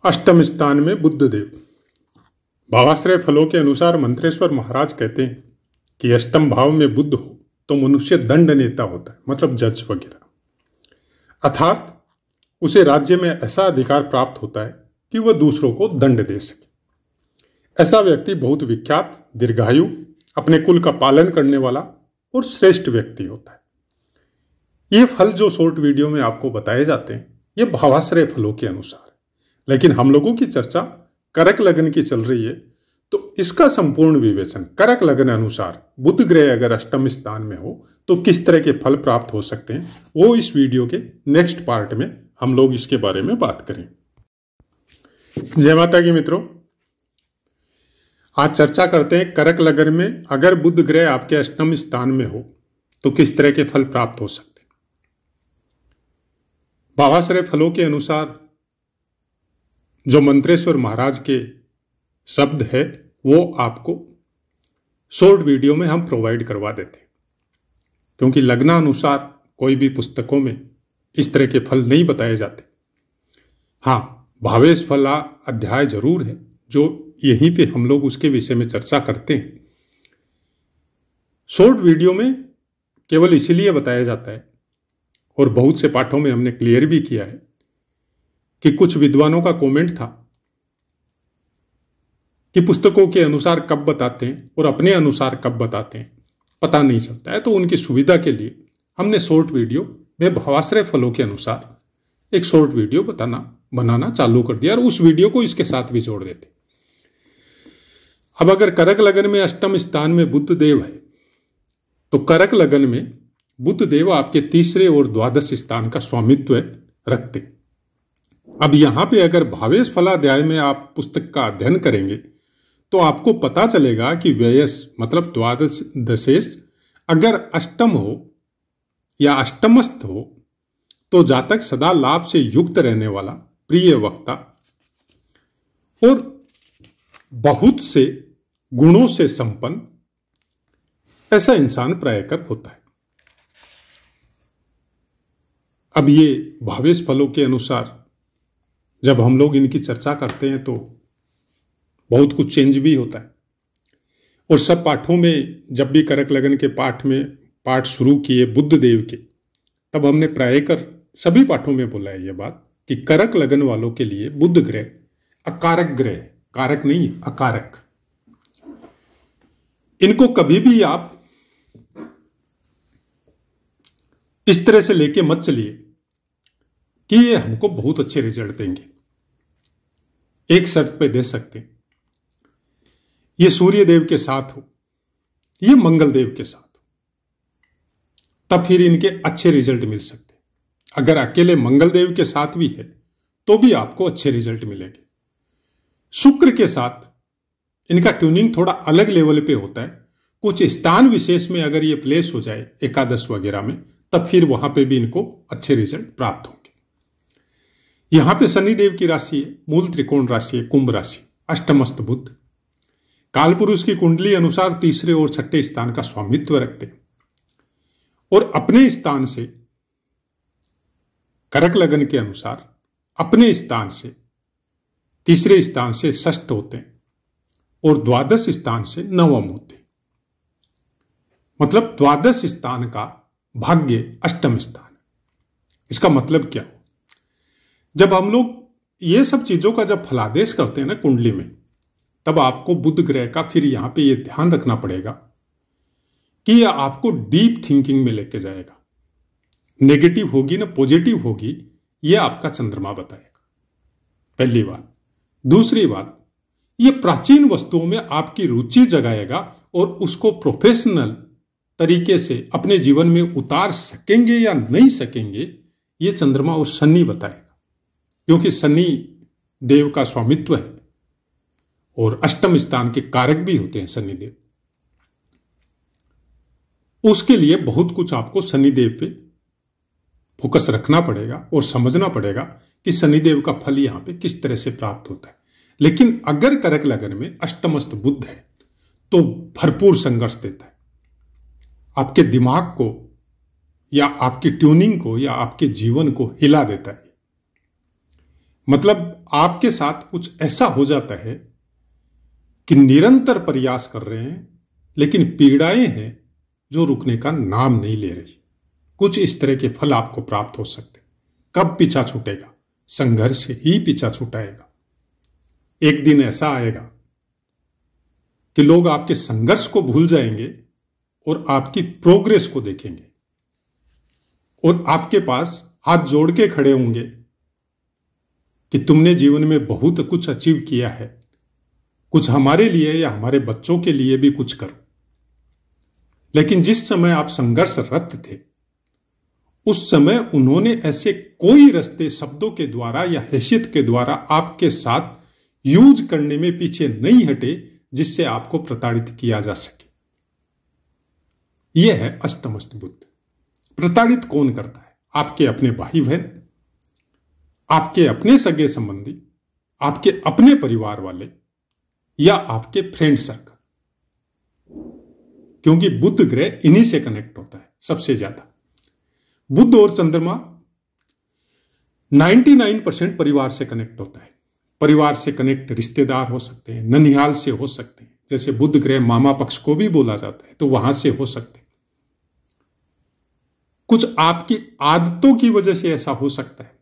अष्टम स्थान में बुद्धदेव। भावाश्रय फलों के अनुसार मंत्रेश्वर महाराज कहते हैं कि अष्टम भाव में बुद्ध हो तो मनुष्य दंड नेता होता है, मतलब जज वगैरह, अर्थात उसे राज्य में ऐसा अधिकार प्राप्त होता है कि वह दूसरों को दंड दे सके। ऐसा व्यक्ति बहुत विख्यात, दीर्घायु, अपने कुल का पालन करने वाला और श्रेष्ठ व्यक्ति होता है। ये फल जो शॉर्ट वीडियो में आपको बताए जाते हैं, ये भावाश्रय फलों के अनुसार, लेकिन हम लोगों की चर्चा करक लगन की चल रही है, तो इसका संपूर्ण विवेचन करक लगन अनुसार बुध ग्रह अगर अष्टम स्थान में हो तो किस तरह के फल प्राप्त हो सकते हैं, वो इस वीडियो के नेक्स्ट पार्ट में हम लोग इसके बारे में बात करें। जय माता की मित्रों, आज चर्चा करते हैं करक लगन में अगर बुध ग्रह आपके अष्टम स्थान में हो तो किस तरह के फल प्राप्त हो सकते हैं। भावाश्रय फलों के अनुसार जो मंत्रेश्वर महाराज के शब्द है वो आपको शॉर्ट वीडियो में हम प्रोवाइड करवा देते हैं, क्योंकि लग्नानुसार कोई भी पुस्तकों में इस तरह के फल नहीं बताए जाते। हाँ, भावेश फला अध्याय जरूर है जो यहीं पे हम लोग उसके विषय में चर्चा करते हैं। शॉर्ट वीडियो में केवल इसीलिए बताया जाता है, और बहुत से पाठों में हमने क्लियर भी किया है कि कुछ विद्वानों का कमेंट था कि पुस्तकों के अनुसार कब बताते हैं और अपने अनुसार कब बताते हैं पता नहीं चलता है, तो उनकी सुविधा के लिए हमने शॉर्ट वीडियो में भावाश्रय फलों के अनुसार एक शॉर्ट वीडियो बनाना चालू कर दिया, और उस वीडियो को इसके साथ भी जोड़ देते। अब अगर करक लगन में अष्टम स्थान में बुध देव है तो करक लगन में बुध देव आपके तीसरे और द्वादश स्थान का स्वामित्व रखते। अब यहां पे अगर भावेश फलाध्याय में आप पुस्तक का अध्ययन करेंगे तो आपको पता चलेगा कि व्ययस मतलब द्वादश दशेश अगर अष्टम हो या अष्टमस्थ हो तो जातक सदा लाभ से युक्त रहने वाला, प्रिय वक्ता और बहुत से गुणों से संपन्न ऐसा इंसान प्रायकर होता है। अब ये भावेश फलों के अनुसार जब हम लोग इनकी चर्चा करते हैं तो बहुत कुछ चेंज भी होता है, और सब पाठों में जब भी करक लगन के पाठ शुरू किए बुध देव के, तब हमने प्रायकर सभी पाठों में बोला है ये बात कि करक लगन वालों के लिए बुध ग्रह अकारक ग्रह, कारक नहीं अकारक। इनको कभी भी आप इस तरह से लेके मत चलिए कि ये हमको बहुत अच्छे रिजल्ट देंगे। एक शर्त पे दे सकते हैं, ये सूर्य देव के साथ हो, ये मंगल देव के साथ हो, तब फिर इनके अच्छे रिजल्ट मिल सकते हैं। अगर अकेले मंगल देव के साथ भी है तो भी आपको अच्छे रिजल्ट मिलेंगे। शुक्र के साथ इनका ट्यूनिंग थोड़ा अलग लेवल पे होता है। कुछ स्थान विशेष में अगर ये प्लेस हो जाए एकादश वगैरह में, तब फिर वहां पे भी इनको अच्छे रिजल्ट प्राप्त होंगे। यहां पे शनिदेव की राशि है, मूल त्रिकोण राशि है, कुंभ राशि, अष्टमस्त बुध, कालपुरुष की कुंडली अनुसार तीसरे और छठे स्थान का स्वामित्व रखते हैं, और अपने स्थान से करक लगन के अनुसार अपने स्थान से तीसरे स्थान से षष्ठ होते हैं और द्वादश स्थान से नवम होते हैं। मतलब द्वादश स्थान का भाग्य अष्टम स्थान। इसका मतलब क्या? जब हम लोग ये सब चीजों का जब फलादेश करते हैं ना कुंडली में, तब आपको बुध ग्रह का फिर यहां पे ये ध्यान रखना पड़ेगा कि यह आपको डीप थिंकिंग में लेके जाएगा। नेगेटिव होगी ना पॉजिटिव होगी, यह आपका चंद्रमा बताएगा, पहली बात। दूसरी बात, ये प्राचीन वस्तुओं में आपकी रुचि जगाएगा और उसको प्रोफेशनल तरीके से अपने जीवन में उतार सकेंगे या नहीं सकेंगे, ये चंद्रमा और शनि बताएगा, क्योंकि शनि देव का स्वामित्व है और अष्टम स्थान के कारक भी होते हैं शनिदेव। उसके लिए बहुत कुछ आपको शनिदेव पे फोकस रखना पड़ेगा और समझना पड़ेगा कि शनिदेव का फल यहां पे किस तरह से प्राप्त होता है। लेकिन अगर करक लगन में अष्टमस्त बुध है तो भरपूर संघर्ष देता है, आपके दिमाग को या आपकी ट्यूनिंग को या आपके जीवन को हिला देता है। मतलब आपके साथ कुछ ऐसा हो जाता है कि निरंतर प्रयास कर रहे हैं लेकिन पीड़ाएं हैं जो रुकने का नाम नहीं ले रही। कुछ इस तरह के फल आपको प्राप्त हो सकते। कब पीछा छूटेगा? संघर्ष ही पीछा छुटाएगा। एक दिन ऐसा आएगा कि लोग आपके संघर्ष को भूल जाएंगे और आपकी प्रोग्रेस को देखेंगे और आपके पास हाथ जोड़ के खड़े होंगे कि तुमने जीवन में बहुत कुछ अचीव किया है, कुछ हमारे लिए या हमारे बच्चों के लिए भी कुछ करो। लेकिन जिस समय आप संघर्षरत थे उस समय उन्होंने ऐसे कोई रास्ते शब्दों के द्वारा या हैसियत के द्वारा आपके साथ यूज करने में पीछे नहीं हटे जिससे आपको प्रताड़ित किया जा सके। यह है अष्टमस्ति बुद्ध। प्रताड़ित कौन करता है? आपके अपने भाई बहन, आपके अपने सगे संबंधी, आपके अपने परिवार वाले या आपके फ्रेंड सर्कल। क्योंकि बुध ग्रह इन्हीं से कनेक्ट होता है सबसे ज्यादा। बुध और चंद्रमा 99% परिवार से कनेक्ट होता है। परिवार से कनेक्ट रिश्तेदार हो सकते हैं, ननिहाल से हो सकते हैं, जैसे बुध ग्रह मामा पक्ष को भी बोला जाता है तो वहां से हो सकते हैं। कुछ आपकी आदतों की वजह से ऐसा हो सकता है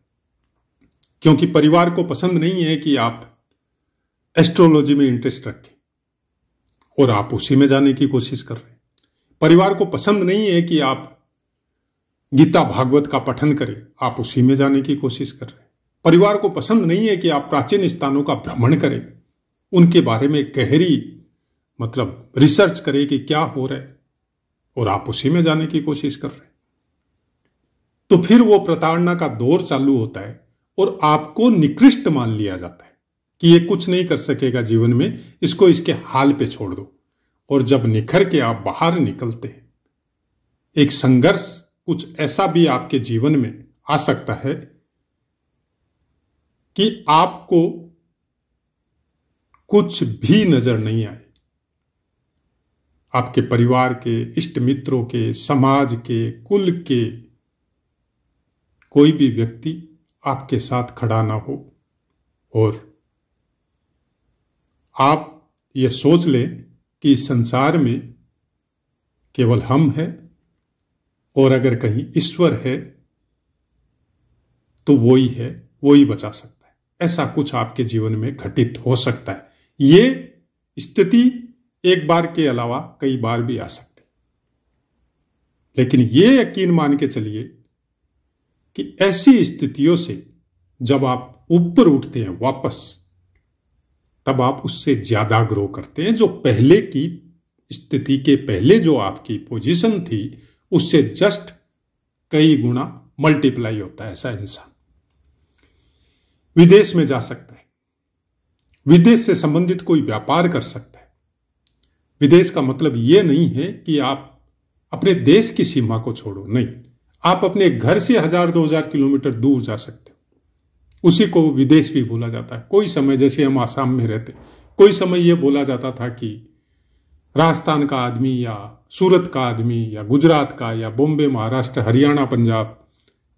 क्योंकि परिवार को पसंद नहीं है कि आप एस्ट्रोलॉजी में इंटरेस्ट रखें और आप उसी में जाने की कोशिश कर रहे हैं। परिवार को पसंद नहीं है कि आप गीता भागवत का पठन करें, आप उसी में जाने की कोशिश कर रहे हैं। परिवार को पसंद नहीं है कि आप प्राचीन स्थानों का भ्रमण करें, उनके बारे में गहरी रिसर्च करें कि क्या हो रहा है और आप उसी में जाने की कोशिश कर रहे हैं। तो फिर वो प्रताड़ना का दौर चालू होता है और आपको निकृष्ट मान लिया जाता है कि ये कुछ नहीं कर सकेगा जीवन में, इसको इसके हाल पे छोड़ दो। और जब निखर के आप बाहर निकलते हैं, एक संघर्ष कुछ ऐसा भी आपके जीवन में आ सकता है कि आपको कुछ भी नजर नहीं आए। आपके परिवार के, इष्ट मित्रों के, समाज के, कुल के कोई भी व्यक्ति आपके साथ खड़ा ना हो और आप ये सोच लें कि संसार में केवल हम हैं और अगर कहीं ईश्वर है तो वो ही है, वो ही बचा सकता है। ऐसा कुछ आपके जीवन में घटित हो सकता है। ये स्थिति एक बार के अलावा कई बार भी आ सकती है। लेकिन ये यकीन मान के चलिए कि ऐसी स्थितियों से जब आप ऊपर उठते हैं वापस, तब आप उससे ज्यादा ग्रो करते हैं। जो पहले की स्थिति के पहले जो आपकी पोजीशन थी उससे जस्ट कई गुना मल्टीप्लाई होता है ऐसा इंसान। विदेश में जा सकता है, विदेश से संबंधित कोई व्यापार कर सकता है। विदेश का मतलब यह नहीं है कि आप अपने देश की सीमा को छोड़ो, नहीं, आप अपने घर से 1000-2000 किलोमीटर दूर जा सकते हो। उसी को विदेश भी बोला जाता है। कोई समय, जैसे हम आसाम में रहते, कोई समय यह बोला जाता था कि राजस्थान का आदमी या सूरत का आदमी या गुजरात का या बॉम्बे, महाराष्ट्र, हरियाणा, पंजाब,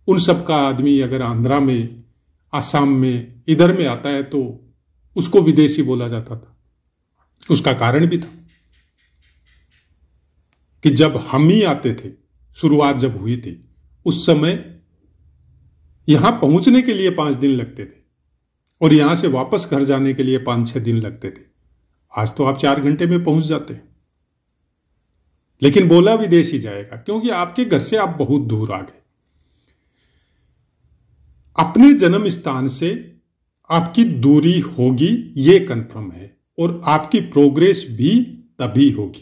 उन सब का आदमी अगर आंध्रा में, आसाम में, इधर में आता है तो उसको विदेशी बोला जाता था। उसका कारण भी था कि जब हम ही आते थे, शुरुआत जब हुई थी, उस समय यहां पहुंचने के लिए 5 दिन लगते थे और यहां से वापस घर जाने के लिए 5-6 दिन लगते थे। आज तो आप 4 घंटे में पहुंच जाते हैं। लेकिन बोला विदेशी जाएगा क्योंकि आपके घर से आप बहुत दूर आ गए। अपने जन्म स्थान से आपकी दूरी होगी, ये कंफर्म है, और आपकी प्रोग्रेस भी तभी होगी।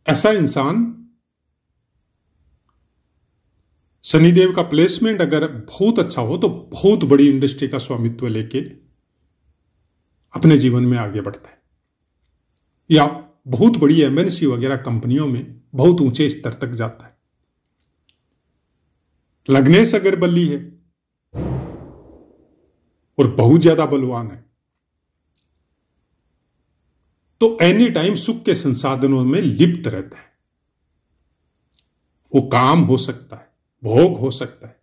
ऐसा इंसान, शनिदेव का प्लेसमेंट अगर बहुत अच्छा हो तो बहुत बड़ी इंडस्ट्री का स्वामित्व लेके अपने जीवन में आगे बढ़ता है, या बहुत बड़ी एमएनसी वगैरह कंपनियों में बहुत ऊंचे स्तर तक जाता है। लग्नेश अगर बली है और बहुत ज्यादा बलवान है तो एनी टाइम सुख के संसाधनों में लिप्त रहता है। वो काम हो सकता है, भोग हो सकता है,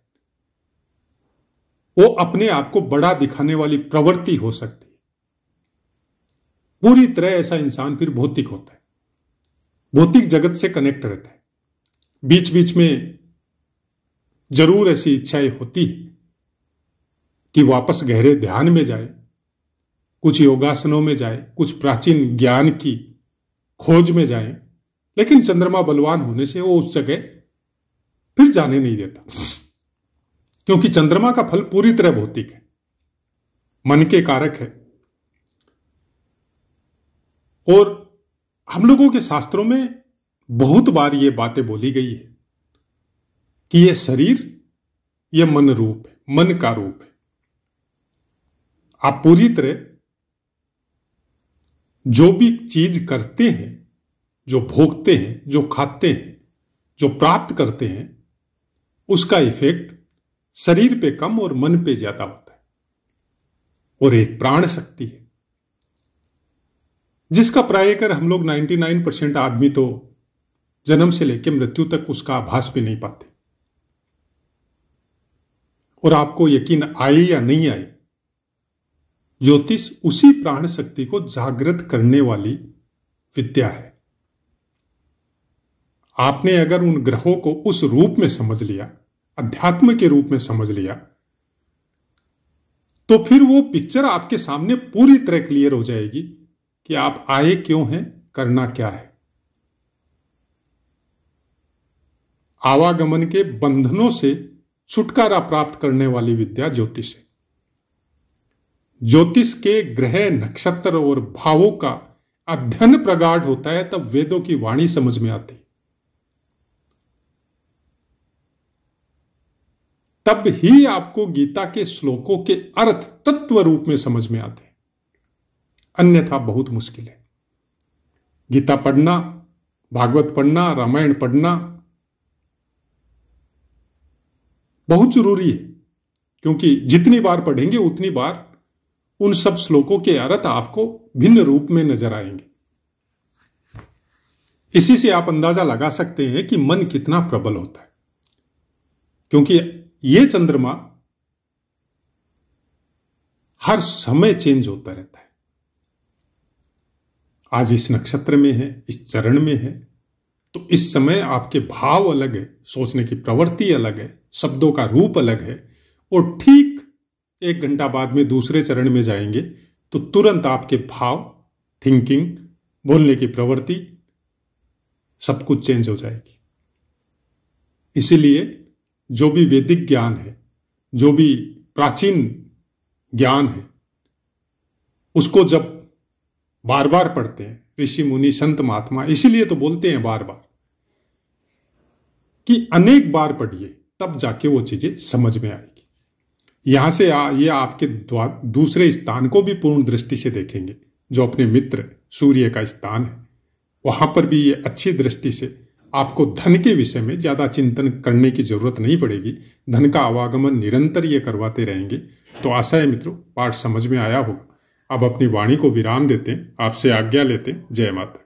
वो अपने आप को बड़ा दिखाने वाली प्रवृत्ति हो सकती है। पूरी तरह ऐसा इंसान फिर भौतिक होता है, भौतिक जगत से कनेक्ट रहता है। बीच बीच में जरूर ऐसी इच्छाएं होती है कि वापस गहरे ध्यान में जाए, कुछ योगासनों में जाए, कुछ प्राचीन ज्ञान की खोज में जाए, लेकिन चंद्रमा बलवान होने से वो उस जगह फिर जाने नहीं देता, क्योंकि चंद्रमा का फल पूरी तरह भौतिक है, मन के कारक है। और हम लोगों के शास्त्रों में बहुत बार ये बातें बोली गई है कि ये शरीर ये मन रूप है, मन का रूप है। आप पूरी तरह जो भी चीज करते हैं, जो भोगते हैं, जो खाते हैं, जो प्राप्त करते हैं, उसका इफेक्ट शरीर पे कम और मन पे ज्यादा होता है। और एक प्राण शक्ति है जिसका प्रायकर हम लोग 99% आदमी तो जन्म से लेकर मृत्यु तक उसका आभास भी नहीं पाते। और आपको यकीन आए या नहीं आए, ज्योतिष उसी प्राण शक्ति को जागृत करने वाली विद्या है। आपने अगर उन ग्रहों को उस रूप में समझ लिया, अध्यात्म के रूप में समझ लिया, तो फिर वो पिक्चर आपके सामने पूरी तरह क्लियर हो जाएगी कि आप आए क्यों हैं, करना क्या है। आवागमन के बंधनों से छुटकारा प्राप्त करने वाली विद्या ज्योतिष है। ज्योतिष के ग्रह, नक्षत्र और भावों का अध्ययन प्रगाढ़ होता है, तब वेदों की वाणी समझ में आती, तब ही आपको गीता के श्लोकों के अर्थ तत्व रूप में समझ में आते हैं, अन्यथा बहुत मुश्किल है। गीता पढ़ना, भागवत पढ़ना, रामायण पढ़ना बहुत जरूरी है, क्योंकि जितनी बार पढ़ेंगे उतनी बार उन सब श्लोकों के अर्थ आपको भिन्न रूप में नजर आएंगे। इसी से आप अंदाजा लगा सकते हैं कि मन कितना प्रबल होता है, क्योंकि ये चंद्रमा हर समय चेंज होता रहता है। आज इस नक्षत्र में है, इस चरण में है, तो इस समय आपके भाव अलग है, सोचने की प्रवृत्ति अलग है, शब्दों का रूप अलग है। और ठीक 1 घंटा बाद में दूसरे चरण में जाएंगे तो तुरंत आपके भाव, थिंकिंग, बोलने की प्रवृत्ति सब कुछ चेंज हो जाएगी। इसीलिए जो भी वैदिक ज्ञान है, जो भी प्राचीन ज्ञान है, उसको जब बार बार पढ़ते हैं ऋषि मुनि संत महात्मा, इसीलिए तो बोलते हैं बार बार कि अनेक बार पढ़िए, तब जाके वो चीजें समझ में आएगी। यहां से ये आपके दूसरे स्थान को भी पूर्ण दृष्टि से देखेंगे, जो अपने मित्र सूर्य का स्थान है, वहां पर भी ये अच्छी दृष्टि से आपको धन के विषय में ज्यादा चिंतन करने की जरूरत नहीं पड़ेगी। धन का आवागमन निरंतर ये करवाते रहेंगे। तो आशा है मित्रों, पाठ समझ में आया होगा। अब अपनी वाणी को विराम देते हैं, आपसे आज्ञा लेते हैं। जय माता।